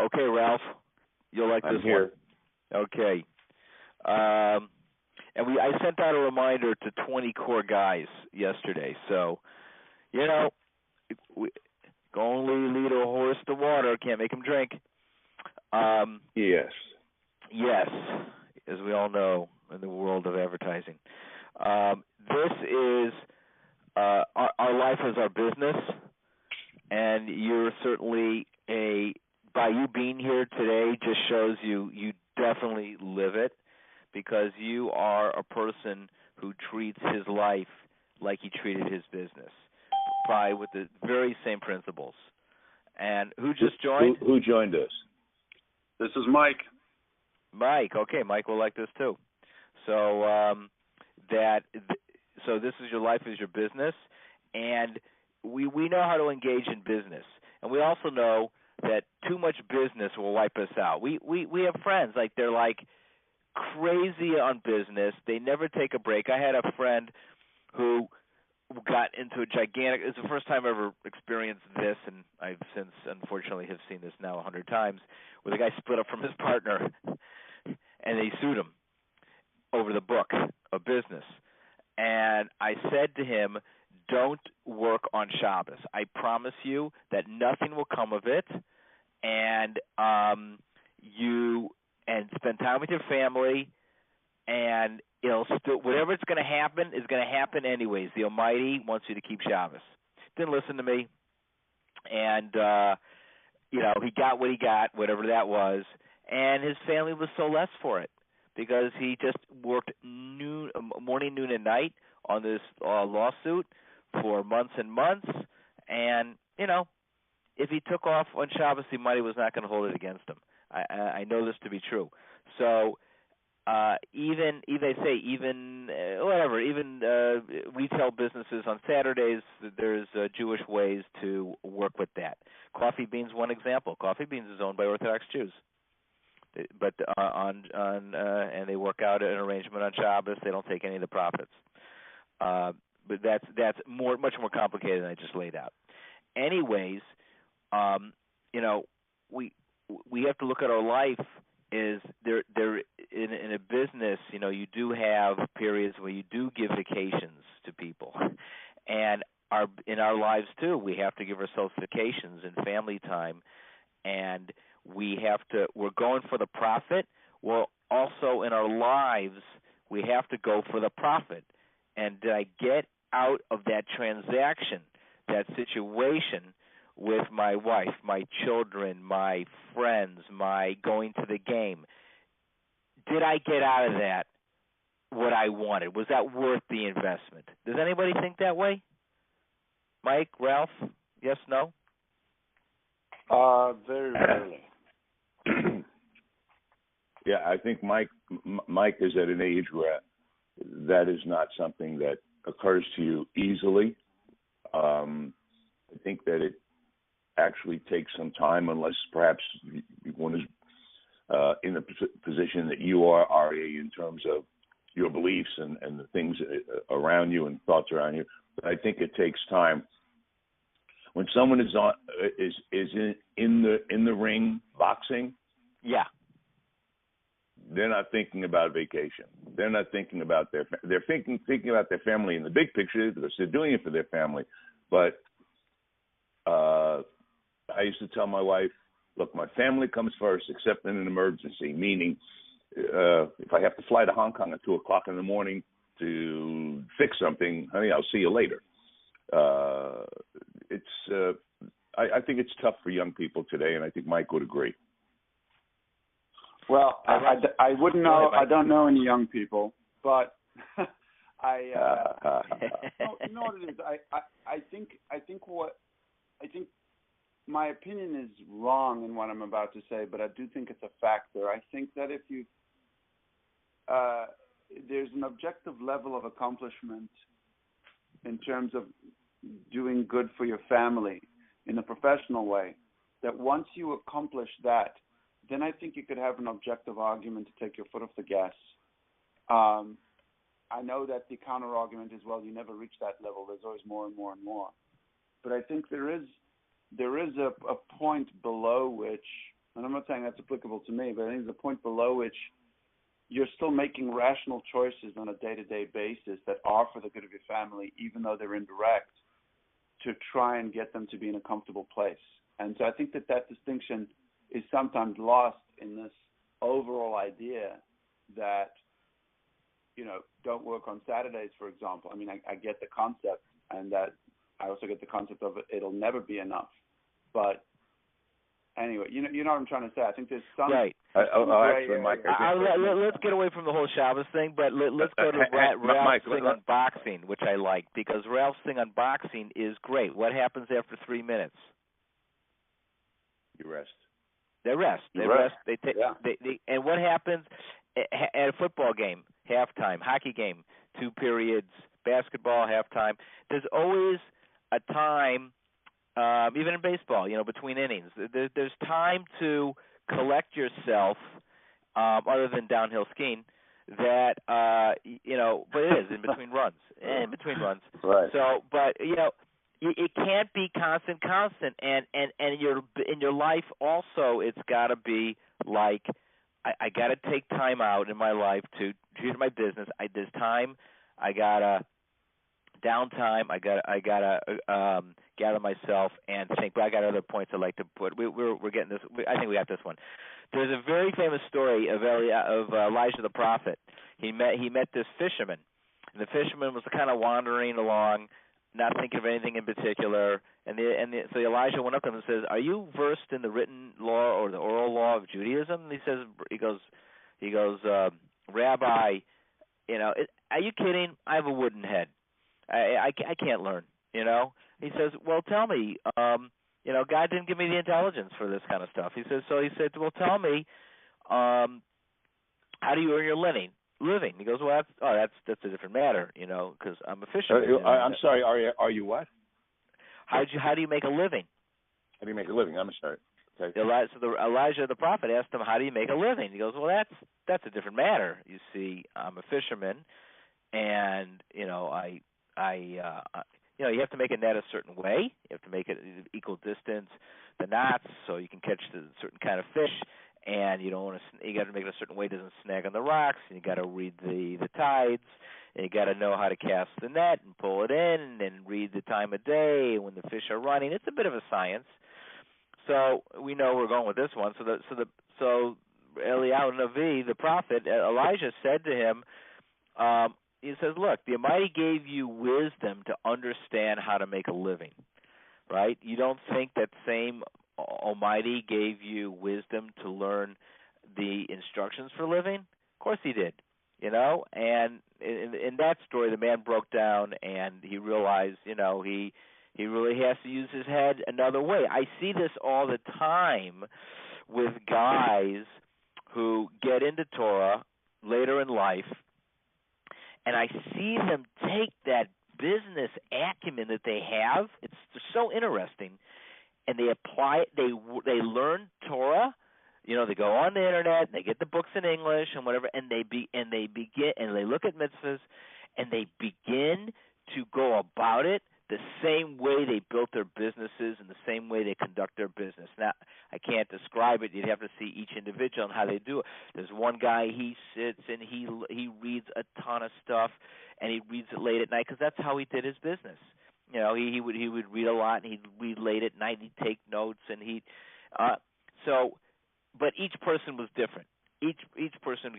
Okay, Ralph, you'll like I'm this here. one. Okay. And I sent out a reminder to 20 core guys yesterday. So, we can only lead a horse to water, can't make him drink. Yes. Yes, as we all know in the world of advertising. This is our life is our business, and you're certainly by you being here today just shows you definitely live it, because you are a person who treats his life like he treated his business, with the very same principles. And who just joined? Who joined us? This is Mike. Mike. Okay, Mike will like this too. So so this is your life is your business, and we know how to engage in business, and we also know that too much business will wipe us out. We have friends they're like crazy on business. They never take a break. I had a friend who got into a gigantic. It's the first time I ever experienced this, and I've since unfortunately have seen this now 100 times, where the guy split up from his partner, and they sued him over the book of business. And I said to him, "Don't work on Shabbos. I promise you that nothing will come of it, and you spend time with your family, and it'll still whatever's going to happen is going to happen anyways. The Almighty wants you to keep Shabbos." Didn't listen to me, and he got what he got, whatever that was, and his family was so less for it, because he just worked morning, noon, and night on this lawsuit for months and months. And, if he took off on Shabbos, the Almighty was not going to hold it against him. I know this to be true. So even retail businesses on Saturdays, there's Jewish ways to work with that. Coffee Beans, one example. Coffee Beans is owned by Orthodox Jews. But and they work out an arrangement on Shabbos. They don't take any of the profits. But that's much more complicated than I just laid out. Anyways, we have to look at our life is there in a business. You do have periods where you do give vacations to people, and in our lives too, we have to give ourselves vacations and family time, and we're going for the profit. Well, also in our lives, we have to go for the profit. And did I get out of that transaction, that situation with my wife, my children, my friends, my going to the game? Did I get out of that what I wanted? Was that worth the investment? Does anybody think that way? Mike, Ralph, yes, no? Very rarely. Yeah, I think Mike is at an age where that is not something that occurs to you easily. I think that it actually takes some time, unless perhaps one is in the position that you are, Aryeh, in terms of your beliefs and the things around you and thoughts around you. But I think it takes time. When someone is in the ring boxing, yeah, they're not thinking about vacation. They're not thinking about they're thinking about their family in the big picture, because they're doing it for their family. But I used to tell my wife, look, my family comes first, except in an emergency, meaning if I have to fly to Hong Kong at 2 o'clock in the morning to fix something, honey, I'll see you later. I think it's tough for young people today, and I think Mike would agree. Well, I wouldn't know. I don't know any young people, but no, what it is. I think my opinion is wrong in what I'm about to say, but I do think it's a factor. I think that if you there's an objective level of accomplishment in terms of doing good for your family in a professional way, that once you accomplish that, then I think you could have an objective argument to take your foot off the gas. I know that the counter argument is, well, you never reach that level. There's always more and more and more. But I think there is a point below which and I'm not saying that's applicable to me, but I think there's a point below which you're still making rational choices on a day-to-day basis that are for the good of your family, even though they're indirect, to try and get them to be in a comfortable place. And so I think that distinction is sometimes lost in this overall idea that, don't work on Saturdays, for example. I mean, I get the concept, and that I also get the concept of it'll never be enough. But anyway, you know what I'm trying to say. I think there's some right. Actually, Mike, let's get away from the whole Shabbos thing, but let's go to Ralph's thing on boxing, which I like, because Ralph's thing on boxing is great. What happens after 3 minutes? you rest. They rest. They take. Yeah. They and what happens at a football game? Halftime, hockey game, 2 periods, basketball, halftime. There's always a time, even in baseball, between innings. There's time to collect yourself, other than downhill skiing, that, but it is in between runs. Right. So, but, it can't be constant, and in your life also, it's got to be like, I got to take time out in my life to treat my business. There's time. I gotta downtime. I gotta gather myself and think. But I got other points I'd like to put. We're getting this. I think we got this one. There's a very famous story of Elijah the prophet. He met this fisherman, and the fisherman was kind of wandering along, not thinking of anything in particular. So Elijah went up to him and says, "Are you versed in the written law or the oral law of Judaism?" And he goes, "Rabbi, are you kidding? I have a wooden head. I can't learn." He says, "Well, tell me. God didn't give me the intelligence for this kind of stuff." He said, "Well, tell me, how do you earn your living?" He goes, "Well, that's a different matter, because I'm a fisherman." I'm sorry. Are you what? How do you make a living? How do you make a living? I'm sorry. Okay. Elijah the prophet asked him, "How do you make a living?" He goes, "Well, that's a different matter. You see, I'm a fisherman, and you have to make a net a certain way. You have to make it equal distance, the knots, so you can catch the certain kind of fish. And you got to make it a certain way it doesn't snag on the rocks. And you got to read the tides. And you got to know how to cast the net and pull it in, and read the time of day when the fish are running. It's a bit of a science. So we know we're going with this one. So Eliyahu Navi, the prophet, Elijah said to him, he says, "Look, the Almighty gave you wisdom to understand how to make a living, right? You don't think that same Almighty gave you wisdom to learn the instructions for living? Of course He did, And in that story, the man broke down and he realized, he really has to use his head another way. I see this all the time with guys who get into Torah later in life, and I see them take that business acumen that they have. It's so interesting, and they apply it. They learn Torah. They go on the internet, and they get the books in English and whatever, and they begin and they look at mitzvahs, and they begin to go about it the same way they built their businesses and the same way they conduct their business. Now, I can't describe it. You'd have to see each individual and how they do it. There's one guy, he sits and he reads a ton of stuff, and he reads it late at night because that's how he did his business. He would read a lot, and he'd read late at night, and he'd take notes, and but each person was different. Each person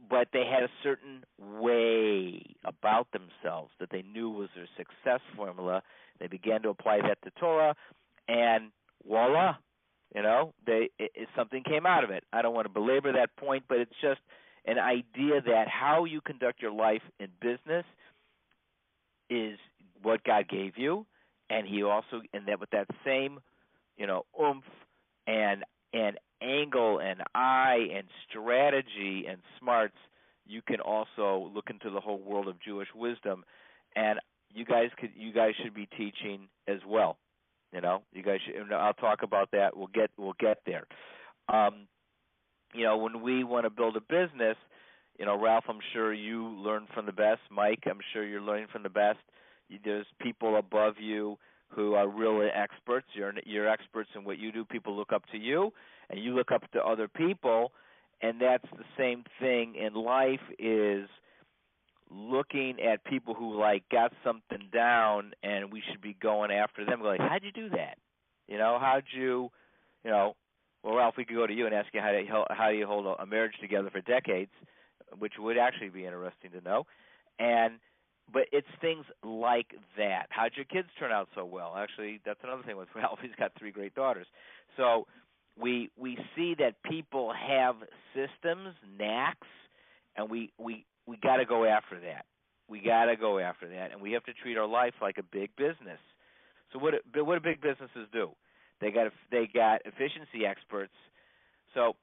but they had a certain way about themselves that they knew was their success formula. They began to apply that to Torah, and voila, something came out of it. I don't want to belabor that point, but it's just an idea that how you conduct your life in business is what God gave you, and He also, and that with that same, oomph and angle and eye and strategy and smarts, you can also look into the whole world of Jewish wisdom, and you guys should be teaching as well. You guys should. I'll talk about that. We'll get there. When we want to build a business, Ralph, I'm sure you learn from the best. Mike, I'm sure you're learning from the best. There's people above you who are really experts. You're experts in what you do. People look up to you, and you look up to other people, and that's the same thing in life, is looking at people who like got something down, and we should be going after them. Like, how'd you do that? How'd you, well, Ralph, we could go to you and ask you how do you hold a marriage together for decades, which would actually be interesting to know. But it's things like that. How'd your kids turn out so well? Actually, that's another thing with Ralph. He's got 3 great daughters. So we see that people have systems, knacks, and we got to go after that. We got to go after that, and we have to treat our life like a big business. So what do big businesses do? They got efficiency experts. So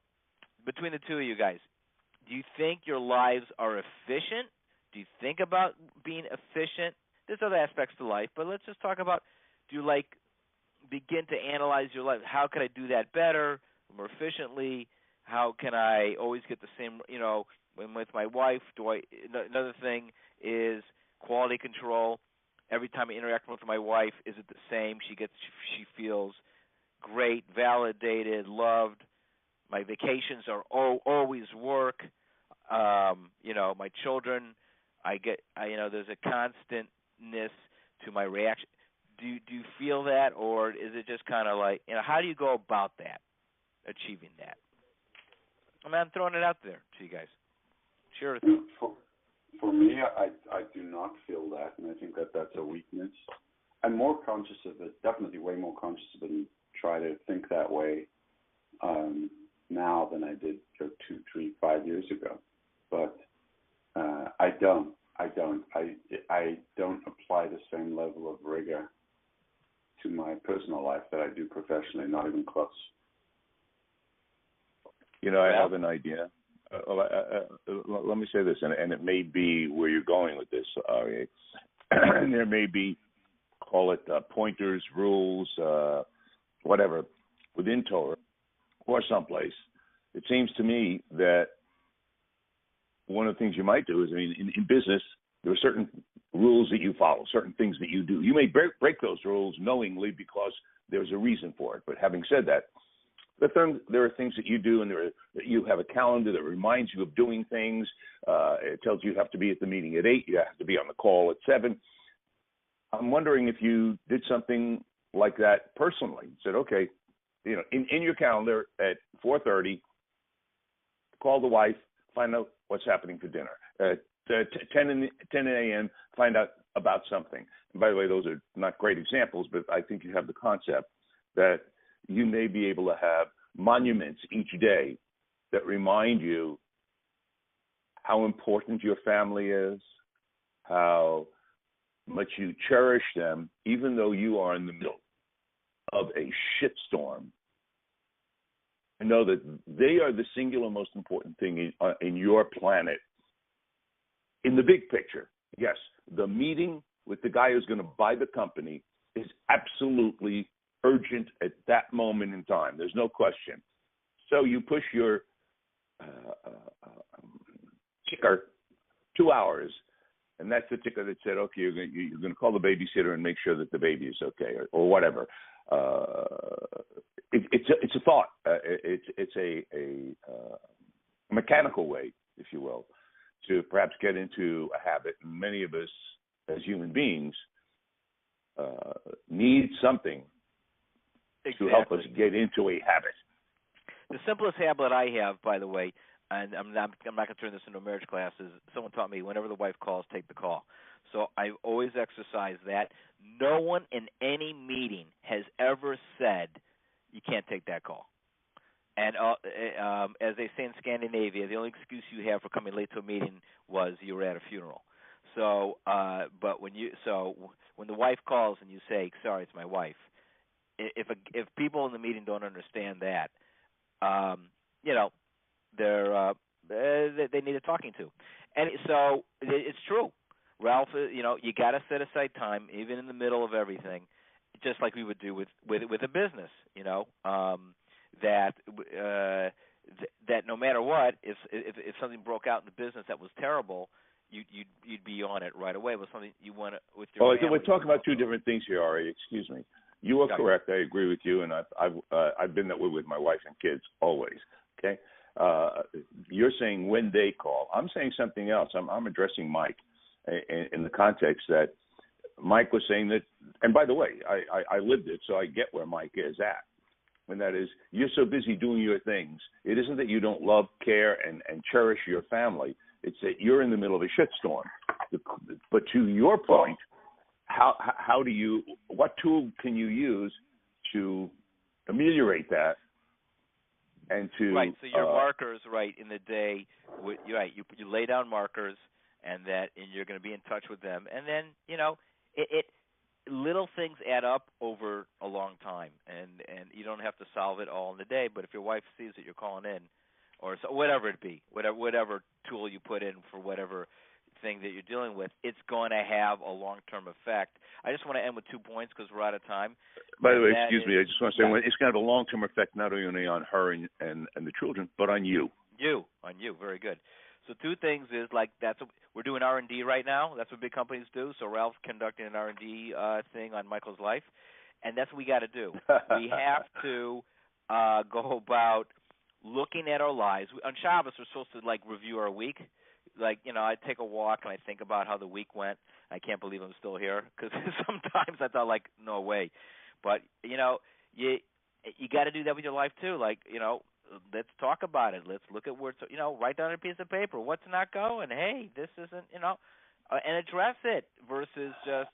between the two of you guys, do you think your lives are efficient? Do you think about being efficient? There's other aspects to life, but let's just talk about, do you begin to analyze your life? How can I do that better, more efficiently? How can I always get the same, when with my wife, another thing is quality control. Every time I interact with my wife, is it the same? She feels great, validated, loved. My vacations are always work. My children, there's a constantness to my reaction. Do you feel that, or is it just kind of like, how do you go about that, achieving that? I'm throwing it out there to you guys. Sure. For me, I do not feel that, and I think that's a weakness. I'm more conscious of it, definitely way more conscious of it, and try to think that way now than I did 2, 3, 5 years ago. But I don't apply the same level of rigor to my personal life that I do professionally, not even close. I have an idea. Let me say this, and it may be where you're going with this, Aryeh. There may be, call it pointers, rules, whatever, within Torah or someplace. It seems to me that one of the things you might do is, in business, there are certain rules that you follow, certain things that you do. You may break those rules knowingly because there's a reason for it. But having said that, there are things that you do, and you have a calendar that reminds you of doing things. It tells you have to be at the meeting at 8. You have to be on the call at 7. I'm wondering if you did something like that personally. Said, okay, in your calendar at 4:30, call the wife, find out what's happening for dinner. At 10 a.m., find out about something. And by the way, those are not great examples, but I think you have the concept that you may be able to have monuments each day that remind you how important your family is, how much you cherish them, even though you are in the middle of a shitstorm. And know that they are the singular most important thing in your planet. In the big picture, yes, the meeting with the guy who's going to buy the company is absolutely urgent at that moment in time. There's no question. So you push your ticker 2 hours, and that's the ticker that said, okay, you're going to call the babysitter and make sure that the baby is okay, or whatever. It's a thought. It's a mechanical way, if you will, to perhaps get into a habit. And many of us, as human beings, need something to help us get into a habit. The simplest habit I have, by the way, and I'm not going to turn this into a marriage class, is someone taught me whenever the wife calls, take the call. So I've always exercised that. No one in any meeting has ever said you can't take that call. And as they say in Scandinavia, the only excuse you have for coming late to a meeting was you were at a funeral. So, but when the wife calls and you say, "Sorry, it's my wife," if people in the meeting don't understand that, they need a talking to. And so it's true, Ralph. You got to set aside time, even in the middle of everything, just like we would do with a business. That no matter what, if something broke out in the business that was terrible, you'd be on it right away with something you want to, with your Oh, family. we're talking about two different things here, Ari. Excuse me. You are correct. I agree with you, and I've been that way with my wife and kids always. Okay. You're saying when they call. I'm saying something else. I'm addressing Mike in the context that Mike was saying that, and by the way, I lived it, so I get where Mike is at. And that is, you're so busy doing your things. It isn't that you don't love, care, and cherish your family. It's that you're in the middle of a shitstorm. But to your point, how do you? What tool can you use to ameliorate that? And to right. So your markers, right, in the day, you're right. You lay down markers, and you're going to be in touch with them, and then it little things add up over a long time, and you don't have to solve it all in the day. But if your wife sees that you're calling in, or so, whatever it be, whatever tool you put in for whatever thing that you're dealing with, it's going to have a long-term effect. I just want to end with 2 points because we're out of time. By the way, excuse me, I just want to say it's going to have a long-term effect not only on her and the children, but on you. On you, very good. So 2 things is we're doing R&D right now. That's what big companies do. So Ralph's conducting an R&D thing on Michael's life, and that's what we got to do. We have to go about looking at our lives. On Shabbos, we're supposed to review our week. I take a walk and I think about how the week went. I can't believe I'm still here because sometimes I thought no way, but you got to do that with your life too. Let's talk about it. Let's look at where write down a piece of paper what's not going. Hey, this isn't and address it versus just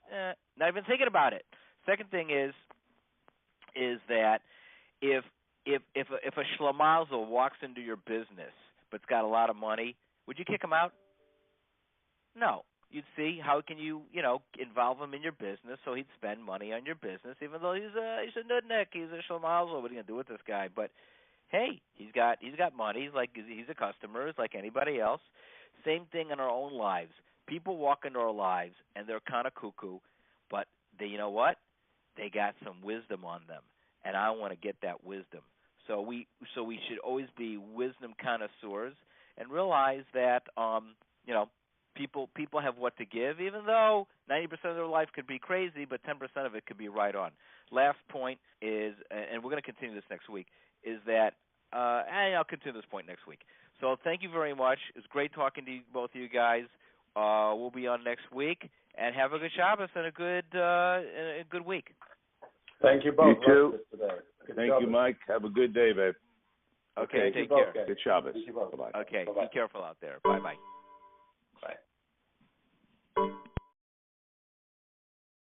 not even thinking about it. Second thing is that if a schlemazel walks into your business but's got a lot of money, would you kick him out? No. You'd see how can you involve him in your business so he'd spend money on your business, even though he's a nudnik, he's a schlemazel. What are you gonna do with this guy? But hey, he's got money. He's a customer, like anybody else. Same thing in our own lives. People walk into our lives and they're kind of cuckoo, but you know what? They got some wisdom on them, and I want to get that wisdom. So we should always be wisdom connoisseurs and realize that people have what to give, even though 90% of their life could be crazy, but 10% of it could be right on. Last point is, and we're going to continue this next week, is that, and I'll continue this point next week. So thank you very much. It's great talking to both of you guys. We'll be on next week, and have a good Shabbos and a good week. Thank you both. You too. Thank you, Mike. Have a good day, babe. Okay, take care. Good Shabbos. Bye-bye. Okay, Bye-bye. be careful out there. Bye-bye.